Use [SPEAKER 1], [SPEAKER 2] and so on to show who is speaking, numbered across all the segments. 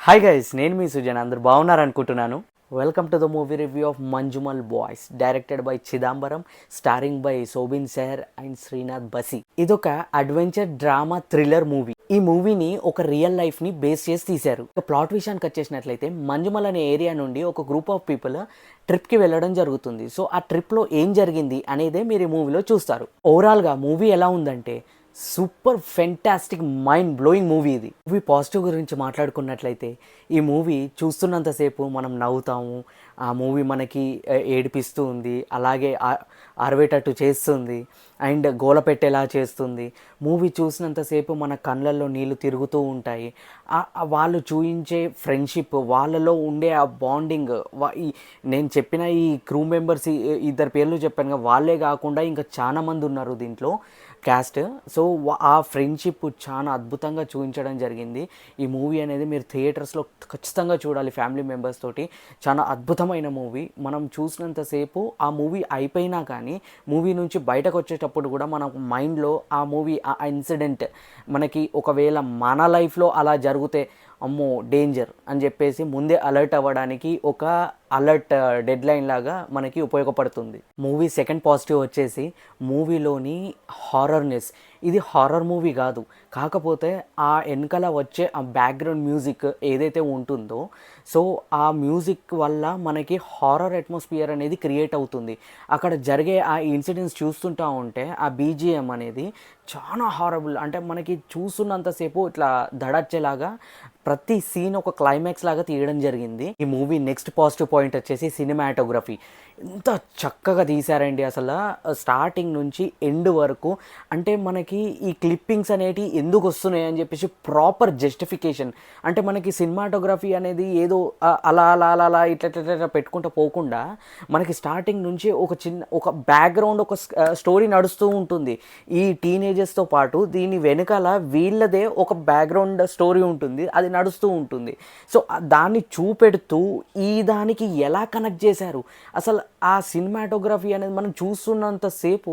[SPEAKER 1] Hi guys, నేను మీ సుజన్. అందరు బాగున్నారనుకుంటున్నాను. Welcome to the movie review of Manjummel Boys, directed by Chidambaram, starring by Soubin Shahir and Sreenath Basi. ఇదొక అడ్వెంచర్ డ్రామా థ్రిల్లర్ మూవీ. ఈ మూవీని ఒక రియల్ లైఫ్ని బేస్ చేసి తీశారు. ఒక ప్లాట్ విషయానికి వచ్చేసినట్లయితే, మంజుమల్ అనే ఏరియా నుండి ఒక గ్రూప్ ఆఫ్ పీపుల్ ట్రిప్కి వెళ్ళడం జరుగుతుంది. సో ఆ ట్రిప్లో ఏం జరిగింది అనేదే మీరు ఈ మూవీలో చూస్తారు. ఓవరాల్గా మూవీ ఎలా ఉందంటే super fantastic mind blowing movie. ఇది మూవీ పాజిటివ్ గురించి మాట్లాడుకున్నట్లయితే, ఈ మూవీ చూస్తున్నంతసేపు మనం నవ్వుతాము. ఆ మూవీ మనకి ఏడిపిస్తూ ఉంది, అలాగే అరవేటట్టు చేస్తుంది అండ్ గోల పెట్టేలా చేస్తుంది. మూవీ చూసినంతసేపు మన కళ్ళల్లో నీళ్ళు తిరుగుతూ ఉంటాయి. వాళ్ళు చూయించే ఫ్రెండ్షిప్, వాళ్ళలో ఉండే ఆ బాండింగ్, నేను చెప్పిన ఈ క్రూ మెంబర్స్ ఇద్దరు పేర్లు చెప్పాను, వాళ్ళే కాకుండా ఇంకా చాలా మంది ఉన్నారు దీంట్లో క్యాస్ట్. సో ఆ ఫ్రెండ్షిప్ చాలా అద్భుతంగా చూపించడం జరిగింది. ఈ మూవీ అనేది మీరు థియేటర్స్లో ఖచ్చితంగా చూడాలి ఫ్యామిలీ మెంబర్స్ తోటి. చాలా అద్భుతమైన మూవీ. మనం చూసినంతసేపు ఆ మూవీ అయిపోయినా కానీ మూవీ నుంచి బయటకు వచ్చేటప్పుడు కూడా మన మైండ్లో ఆ మూవీ, ఆ ఇన్సిడెంట్ మనకి ఒకవేళ మన లైఫ్లో అలా జరిగితే అమ్మో డేంజర్ అని చెప్పేసి ముందే అలర్ట్ అవ్వడానికి ఒక అలర్ట్ డెడ్ లైన్ లాగా మనకి ఉపయోగపడుతుంది. మూవీ సెకండ్ పాజిటివ్ వచ్చేసి మూవీలోని హారర్నెస్. ఇది హారర్ మూవీ కాదు, కాకపోతే ఆ వెనకాల వచ్చే ఆ బ్యాక్గ్రౌండ్ మ్యూజిక్ ఏదైతే ఉంటుందో, సో ఆ మ్యూజిక్ వల్ల మనకి హారర్ అట్మాస్ఫియర్ అనేది క్రియేట్ అవుతుంది. అక్కడ జరిగే ఆ ఇన్సిడెంట్స్ చూస్తుంటా ఉంటే ఆ బీజిఎం అనేది చాలా హారబుల్, అంటే మనకి చూస్తున్నంతసేపు ఇట్లా దడచ్చేలాగా ప్రతి సీన్ ఒక క్లైమాక్స్ లాగా తీయడం జరిగింది. ఈ మూవీ నెక్స్ట్ పాజిటివ్ పాయింట్ వచ్చేసి సినిమాటోగ్రఫీ. ఎంత చక్కగా తీశారండి అసలు, స్టార్టింగ్ నుంచి ఎండ్ వరకు. అంటే మనకి ఈ క్లిప్పింగ్స్ అనేటివి ఎందుకు వస్తున్నాయి అని చెప్పేసి ప్రాపర్ జస్టిఫికేషన్. అంటే మనకి సినిమాటోగ్రఫీ అనేది ఏదో అలా అలా అలా అలా ఇట్లా పెట్టుకుంటూ పోకుండా మనకి స్టార్టింగ్ నుంచి ఒక బ్యాక్గ్రౌండ్, ఒక స్టోరీ నడుస్తూ ఉంటుంది. ఈ టీనేజర్స్తో పాటు దీని వెనకాల వీళ్ళదే ఒక బ్యాక్గ్రౌండ్ స్టోరీ ఉంటుంది, అది నడుస్తూ ఉంటుంది. సో దాన్ని చూపెడుతూ ఈ దానికి ఎలా కనెక్ట్ చేశారు, అసలు ఆ సినిమాటోగ్రఫీ అనేది మనం చూస్తున్నంతసేపు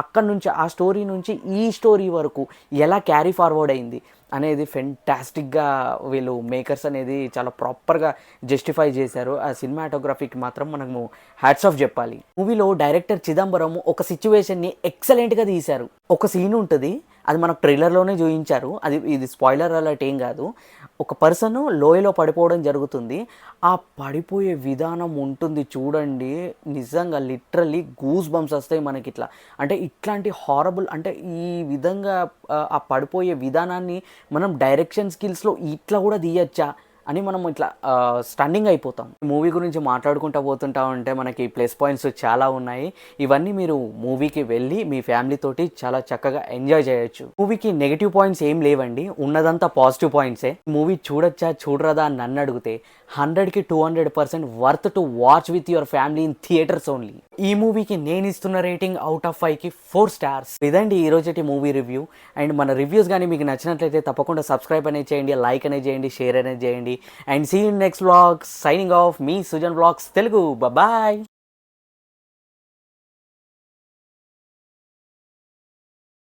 [SPEAKER 1] అక్కడి నుంచి ఆ స్టోరీ నుంచి ఈ స్టోరీ వరకు ఎలా క్యారీ ఫార్వర్డ్ అయింది అనేది ఫెంటాస్టిక్గా వీళ్ళు మేకర్స్ అనేది చాలా ప్రాపర్గా జస్టిఫై చేశారు. ఆ సినిమాటోగ్రఫీకి మాత్రం మనము హ్యాట్స్ ఆఫ్ చెప్పాలి. మూవీలో డైరెక్టర్ చిదంబరం ఒక సిచ్యువేషన్ని ఎక్సలెంట్గా తీశారు. ఒక సీన్ ఉంటుంది, అది మనకు ట్రైలర్లోనే చూపించారు, ఇది స్పాయిలర్ అలర్ట్ ఏం కాదు. ఒక పర్సన్ లోయలో పడిపోవడం జరుగుతుంది. ఆ పడిపోయే విధానం ఉంటుంది చూడండి, నిజంగా లిటరల్లీ గూస్ బంప్స్ వస్తాయి మనకి. ఇట్లా అంటే ఇట్లాంటి హారబుల్, అంటే ఈ విధంగా ఆ పడిపోయే విధానాన్ని మనం డైరెక్షన్ స్కిల్స్లో ఇట్లా కూడా తీయచ్చా అని మనం ఇట్లా స్టన్నింగ్ అయిపోతాం. ఈ మూవీ గురించి మాట్లాడుకుంటూ పోతుంటా ఉంటే మనకి ప్లస్ పాయింట్స్ చాలా ఉన్నాయి. ఇవన్నీ మీరు మూవీకి వెళ్ళి మీ ఫ్యామిలీతోటి చాలా చక్కగా ఎంజాయ్ చేయొచ్చు. మూవీకి నెగిటివ్ పాయింట్స్ ఏం లేవండి, ఉన్నదంతా పాజిటివ్ పాయింట్సే. మూవీ చూడొచ్చా చూడరదా అని నన్ను అడిగితే 100కి 200% worth to watch with your family in theatres only. ఈ మూవీకి నేను ఇస్తున్న రేటింగ్ అవుట్ ఆఫ్ 5కి 4 స్టార్స్. ఇదండి ఈరోజు మూవీ రివ్యూ. అండ్ మన రివ్యూస్ కానీ మీకు నచ్చినట్లయితే తప్పకుండా సబ్స్క్రైబ్ అనేది చేయండి, లైక్ అనేది చేయండి, షేర్ అనేది చేయండి. And see you in next vlog. Signing off, me Sujan Vlogs Telugu. Bye bye.